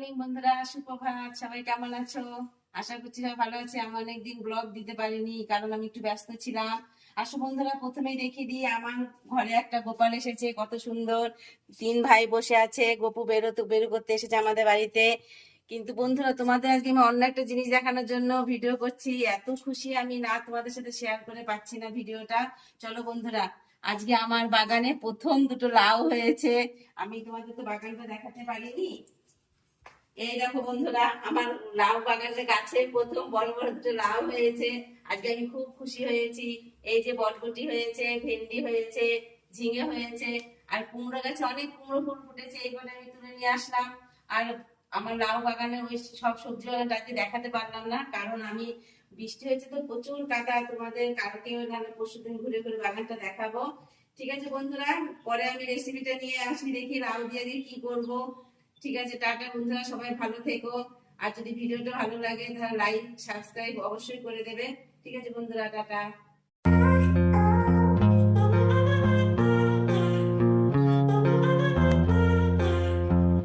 Morning বন্ধুরা, সুপ্রভাত। সবাই কেমন আছো? আশা করছি সবাই ভালো আছে। আমি অনেকদিন ব্লগ দিতে পারিনি, কারণ আমি একটু ব্যস্ত ছিলাম। আসো বন্ধুরা, প্রথমেই দেখিয়ে দিই, আমার ঘরে একটা গোপাল এসেছে। কত সুন্দর! তিন ভাই বসে আছে। গপু বেরু করতে এসেছে আমাদের বাড়িতে। কিন্তু বন্ধুরা, তোমাদের আজকে আমি অন্য একটা জিনিস দেখানোর জন্য ভিডিও করছি। এত খুশি আমি, না তোমাদের সাথে শেয়ার করে পাচ্ছি না ভিডিওটা। চলো বন্ধুরা, আজকে আমার বাগানে প্রথম দুটো লাউ হয়েছে। আমি তোমাদের তো বাগানটা দেখাতে পারিনি। এই দেখো বন্ধুরা, আমার লাউ বাগানের গাছে প্রথম বড় বড় দুটো লাউ হয়েছে। আজকে আমি খুব খুশি হয়েছি। এই যে বরবটি হয়েছে, ভেন্ডি হয়েছে, ঝিঙে হয়েছে, আর কুমড়ো গাছে অনেক কুমড়ো ফুল ফুটেছে। এইগুলো আমি তুলে নিয়ে আসলাম। আর আমার লাউ বাগানে ওই সব সবজি বাগানটাকে দেখাতে পারলাম না, কারণ আমি বৃষ্টি হয়েছে তো প্রচুর কাদা। তোমাদের কালকে নাহলে পরশুদিন ঘুরে ঘুরে বাগানটা দেখাবো। ঠিক আছে বন্ধুরা, পরে আমি রেসিপিটা নিয়ে আসি, দেখি লাউ দিয়ে কি করব। ঠিক আছে, টাটা বন্ধুরা, সবাই ভালো থেকো। আর যদি ভিডিওটা ভালো লাগে তাহলে লাইক সাবস্ক্রাইব অবশ্যই করে দেবে। ঠিক আছে বন্ধুরা, টাটা।